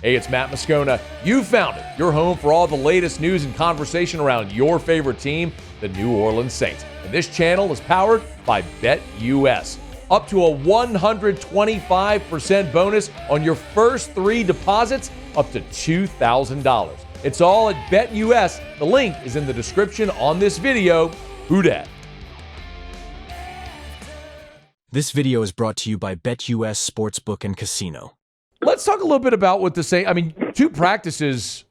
Hey, it's Matt Moscona. You found it, your home for all the latest news and conversation around your favorite team, the New Orleans Saints. And this channel is powered by BetUS. Up to a 125% bonus on your first 3 deposits, up to $2,000. It's all at BetUS. The link is in the description on this video. Who dat? This video is brought to you by BetUS Sportsbook and Casino. Let's talk a little bit about what the Saints, 2 practices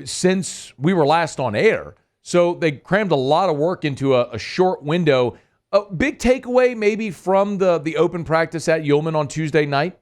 since we were last on air. So they crammed a lot of work into a short window. A big takeaway maybe from the open practice at Yeoman on Tuesday night?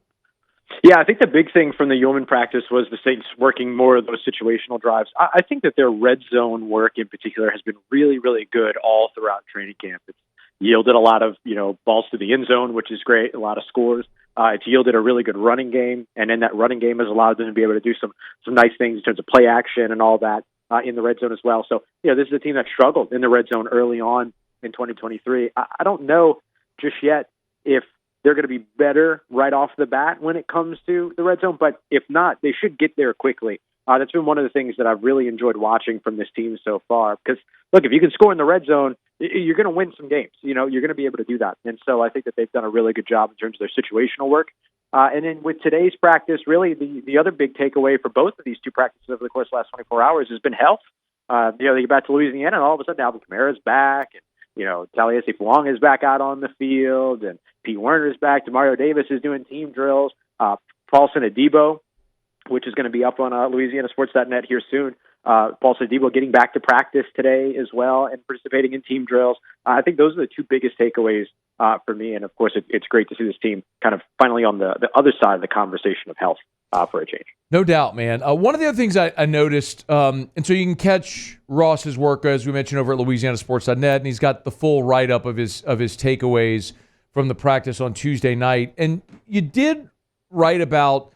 Yeah, I think the big thing from the Yeoman practice was the Saints working more of those situational drives. I think that their red zone work in particular has been really, really good all throughout training camp. It's yielded a lot of, balls to the end zone, which is great, a lot of scores. It's yielded a really good running game, and then that running game has allowed them to be able to do some nice things in terms of play action and all that in the red zone as well. So, this is a team that struggled in the red zone early on in 2023. I don't know just yet if they're going to be better right off the bat when it comes to the red zone, but if not, they should get there quickly. That's been one of the things that I've really enjoyed watching from this team so far. Because, look, if you can score in the red zone, you're going to win some games. You're going to be able to do that. And so I think that they've done a really good job in terms of their situational work. And then with today's practice, really the other big takeaway for both of these 2 practices over the course of the last 24 hours has been health. They get back to Louisiana, and all of a sudden Alvin Kamara's back, and Taliesin Fuang is back out on the field, and Pete Werner's back. Demario Davis is doing team drills. Paulson Adebo, which is going to be up on LouisianaSports.net here soon. Paulson Adebo getting back to practice today as well and participating in team drills. I think those are the 2 biggest takeaways for me. And, of course, it's great to see this team kind of finally on the other side of the conversation of health for a change. No doubt, man. One of the other things I noticed, and so you can catch Ross's work, as we mentioned, over at LouisianaSports.net, and he's got the full write-up of his takeaways from the practice on Tuesday night. And you did write about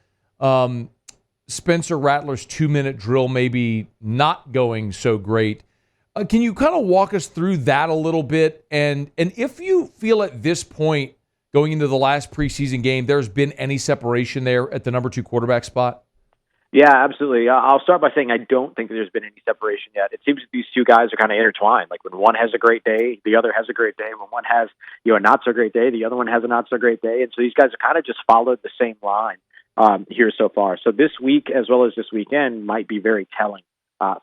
Spencer Rattler's 2-minute drill maybe not going so great. Can you kind of walk us through that a little bit? And if you feel at this point, going into the last preseason game, there's been any separation there at the number 2 quarterback spot? Yeah, absolutely. I'll start by saying I don't think that there's been any separation yet. It seems that these 2 guys are kind of intertwined. Like when one has a great day, the other has a great day. When one has a not so great day, the other one has a not so great day. And so these guys have kind of just followed the same line here so far. So this week, as well as this weekend, might be very telling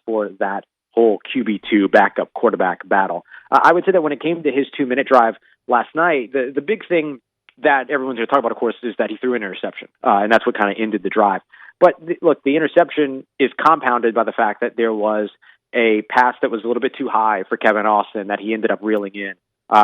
for that whole QB2 backup quarterback battle. I would say that when it came to his 2-minute drive last night, the big thing that everyone's going to talk about, of course, is that he threw an interception, and that's what kind of ended the drive. But look, the interception is compounded by the fact that there was a pass that was a little bit too high for Kevin Austin that he ended up reeling in.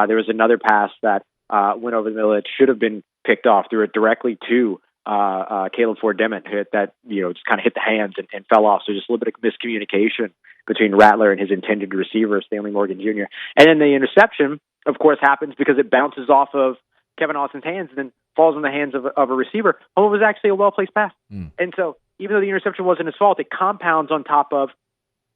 There was another pass that went over the middle that should have been picked off, threw it directly to Caleb Ford-Demet, hit that, just kind of hit the hands and fell off. So just a little bit of miscommunication between Rattler and his intended receiver, Stanley Morgan Jr. And then the interception, of course, happens because it bounces off of Kevin Austin's hands and then falls in the hands of a receiver. Oh, it was actually a well-placed pass. And so even though the interception wasn't his fault, it compounds on top of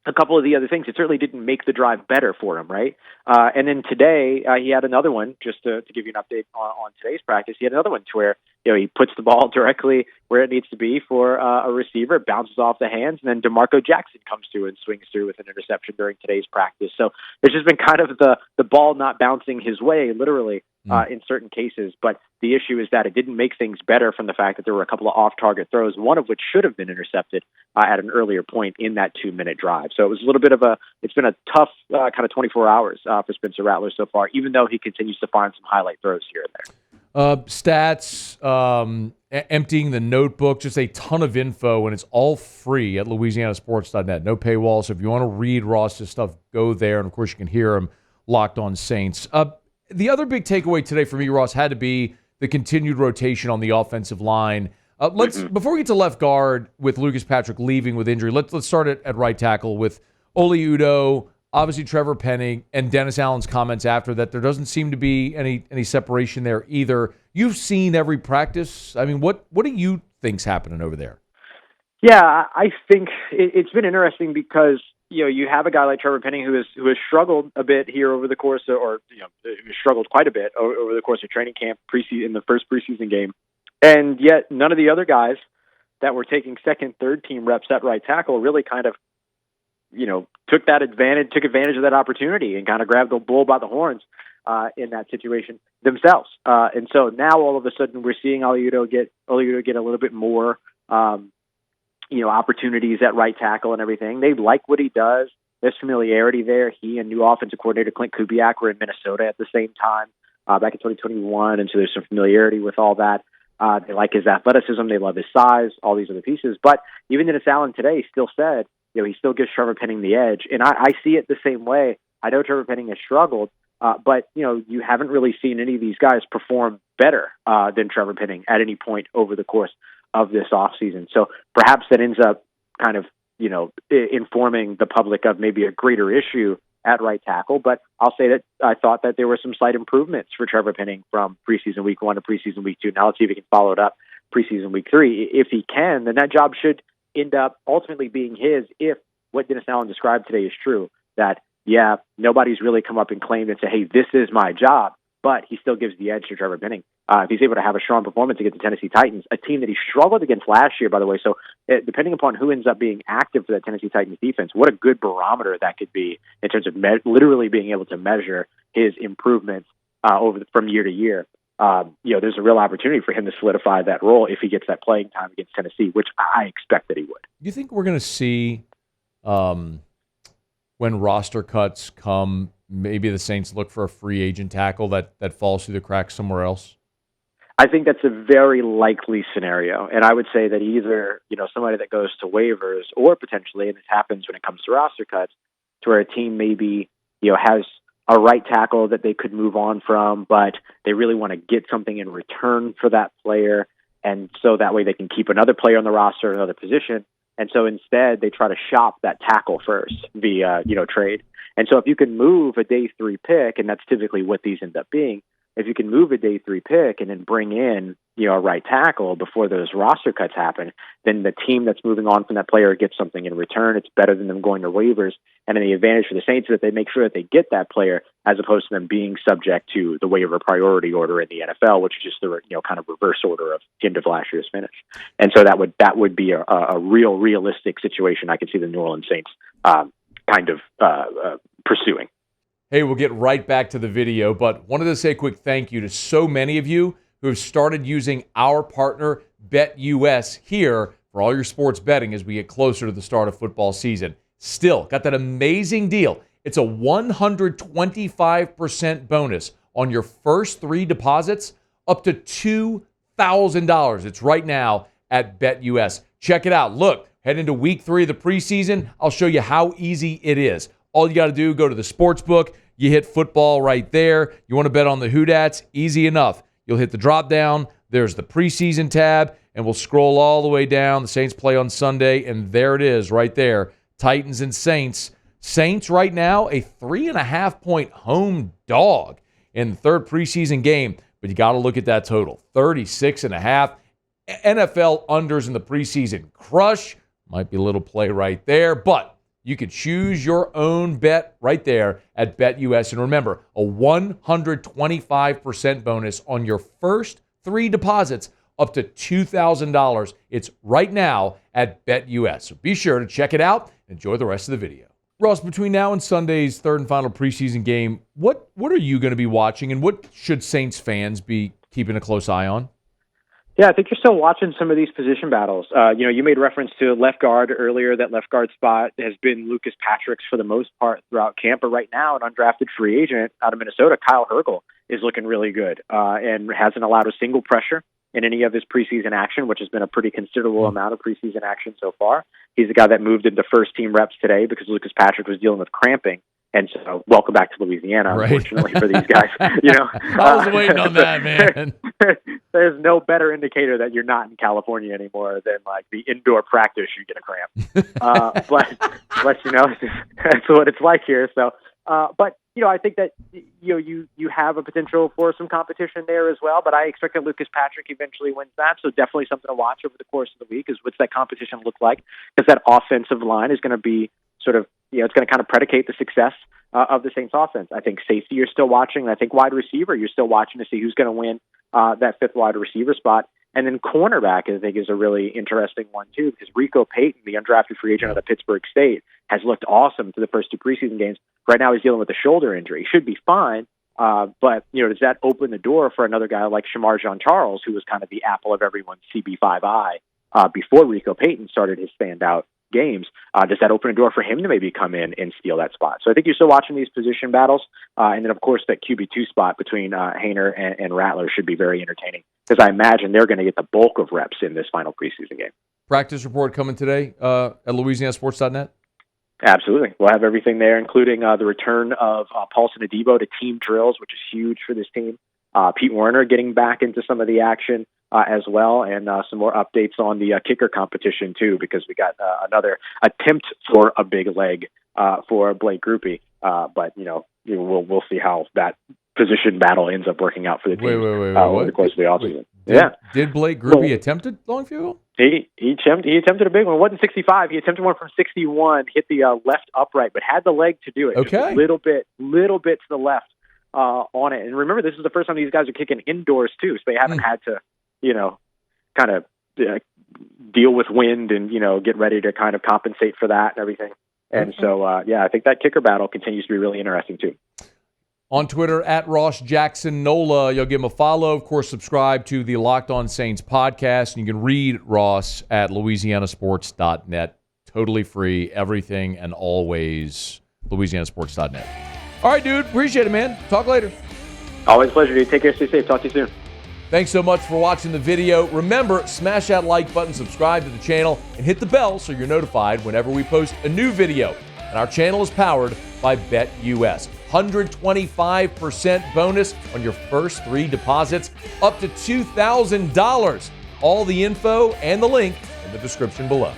a couple of the other things. It certainly didn't make the drive better for him, right? And then today, he had another one, just to give you an update on today's practice, he had another one to where he puts the ball directly where it needs to be for a receiver, it bounces off the hands, and then DeMarco Jackson comes through and swings through with an interception during today's practice. So there's just been kind of the ball not bouncing his way, literally, in certain cases. But the issue is that it didn't make things better from the fact that there were a couple of off-target throws, one of which should have been intercepted at an earlier point in that 2-minute drive. So it was a little bit of it's been a tough kind of 24 hours for Spencer Rattler so far, even though he continues to find some highlight throws here and there. Stats, emptying the notebook, just a ton of info, and it's all free at LouisianaSports.net. No paywall, so if you want to read Ross's stuff, go there, and of course you can hear him Locked On Saints. The other big takeaway today for me, Ross, had to be the continued rotation on the offensive line. Before we get to left guard with Lucas Patrick leaving with injury, let's start at right tackle with Oli Udoh, obviously Trevor Penning, and Dennis Allen's comments after that. There doesn't seem to be any separation there either. You've seen every practice. I mean, what do you think's happening over there? Yeah, I think it's been interesting because you have a guy like Trevor Penning who has struggled a bit here over the course who struggled quite a bit over the course of training camp in the first preseason game, and yet none of the other guys that were taking second, third team reps at right tackle really kind of, took advantage of that opportunity and kind of grabbed the bull by the horns in that situation themselves. And so now all of a sudden we're seeing Aliudo get a little bit more, opportunities at right tackle and everything. They like what he does. There's familiarity there. He and new offensive coordinator Clint Kubiak were in Minnesota at the same time back in 2021, and so there's some familiarity with all that. They like his athleticism. They love his size, all these other pieces. But even Dennis Allen today still said, he still gives Trevor Penning the edge. And I see it the same way. I know Trevor Penning has struggled, but, you haven't really seen any of these guys perform better than Trevor Penning at any point over the course of this offseason. So perhaps that ends up kind of, informing the public of maybe a greater issue at right tackle. But I'll say that I thought that there were some slight improvements for Trevor Penning from preseason week 1 to preseason week 2. Now let's see if he can follow it up preseason week 3. If he can, then that job should end up ultimately being his if what Dennis Allen described today is true, that, nobody's really come up and claimed and say, hey, this is my job, but he still gives the edge to Trevor Penning. If he's able to have a strong performance against the Tennessee Titans, a team that he struggled against last year, by the way, so depending upon who ends up being active for that Tennessee Titans defense, what a good barometer that could be in terms of literally being able to measure his improvements from year to year. There's a real opportunity for him to solidify that role if he gets that playing time against Tennessee, which I expect that he would. Do you think we're going to see when roster cuts come, maybe the Saints look for a free agent tackle that falls through the cracks somewhere else? I think that's a very likely scenario. And I would say that either, somebody that goes to waivers or potentially, and this happens when it comes to roster cuts, to where a team maybe, has a right tackle that they could move on from, but they really want to get something in return for that player. And so that way they can keep another player on the roster, another position. And so instead they try to shop that tackle first via, trade. And so if you can move a day 3 pick, and that's typically what these end up being, if you can move a day 3 pick and then bring in, a right tackle before those roster cuts happen, then the team that's moving on from that player gets something in return. It's better than them going to waivers. And then the advantage for the Saints is that they make sure that they get that player as opposed to them being subject to the waiver priority order in the NFL, which is just the, kind of reverse order of the end of last year's finish. And so that would be a real realistic situation I could see the New Orleans Saints pursuing. Hey, we'll get right back to the video, but wanted to say a quick thank you to so many of you who have started using our partner, BetUS, here for all your sports betting as we get closer to the start of football season. Still, got that amazing deal. It's a 125% bonus on your first 3 deposits up to $2,000. It's right now at BetUS. Check it out. Look, head into week 3 of the preseason. I'll show you how easy it is. All you got to do, go to the sports book. You hit football right there. You want to bet on the Who-Dats? Easy enough. You'll hit the drop down. There's the preseason tab, and we'll scroll all the way down. The Saints play on Sunday, and there it is right there. Titans and Saints. Saints right now a 3.5-point home dog in the third preseason game, but you got to look at that total. 36.5. NFL unders in the preseason crush. Might be a little play right there, but you could choose your own bet right there at BetUS. And remember, a 125% bonus on your first 3 deposits up to $2,000. It's right now at BetUS. So be sure to check it out and enjoy the rest of the video. Ross, between now and Sunday's third and final preseason game, what are you going to be watching, and what should Saints fans be keeping a close eye on? Yeah, I think you're still watching some of these position battles. You made reference to left guard earlier. That left guard spot has been Lucas Patrick's for the most part throughout camp. But right now, an undrafted free agent out of Minnesota, Kyle Hergel, is looking really good and hasn't allowed a single pressure in any of his preseason action, which has been a pretty considerable amount of preseason action so far. He's the guy that moved into first-team reps today because Lucas Patrick was dealing with cramping. And so, welcome back to Louisiana, right. Unfortunately, for these guys. I was waiting on that, man. There's no better indicator that you're not in California anymore than like the indoor practice you get a cramp. But that's what it's like here. So, but I think that you have a potential for some competition there as well. But I expect that Lucas Patrick eventually wins that. So definitely something to watch over the course of the week is what's that competition look like, because that offensive line is going to be sort of it's going to kind of predicate the success of the Saints offense. I think safety you're still watching. I think wide receiver you're still watching to see who's going to win that 5th wide receiver spot. And then cornerback, I think, is a really interesting one, too, because Rico Payton, the undrafted free agent out of Pittsburgh State, has looked awesome through the first 2 preseason games. Right now he's dealing with a shoulder injury. He should be fine. But, does that open the door for another guy like Shamar Jean-Charles, who was kind of the apple of everyone's CB5 eye before Rico Payton started his standout games? Does that open a door for him to maybe come in and steal that spot? So I think you're still watching these position battles. And then, of course, that QB2 spot between Haener and Rattler should be very entertaining, because I imagine they're going to get the bulk of reps in this final preseason game. Practice report coming today at LouisianaSports.net? Absolutely. We'll have everything there, including the return of Paulson Adebo to team drills, which is huge for this team. Pete Werner getting back into some of the action as well, and some more updates on the kicker competition, too, because we got another attempt for a big leg for Blake Grupe. But, we'll see how that position battle ends up working out for the team over the course of the offseason. Did Blake Grupe attempt a long field goal? He attempted a big one. It wasn't 65. He attempted one from 61, hit the left upright, but had the leg to do it. Okay. Just a little bit to the left on it. And remember, this is the first time these guys are kicking indoors, too, so they haven't had to, kind of deal with wind and, get ready to kind of compensate for that and everything. And so, I think that kicker battle continues to be really interesting, too. On Twitter, at Ross Jackson Nola. You'll give him a follow. Of course, subscribe to the Locked On Saints podcast. And you can read Ross at LouisianaSports.net. Totally free. Everything and always LouisianaSports.net. All right, dude. Appreciate it, man. Talk later. Always a pleasure, dude. Take care. Stay safe. Talk to you soon. Thanks so much for watching the video. Remember, smash that like button, subscribe to the channel, and hit the bell so you're notified whenever we post a new video. And our channel is powered by BetUS. 125% bonus on your first 3 deposits, up to $2,000. All the info and the link in the description below.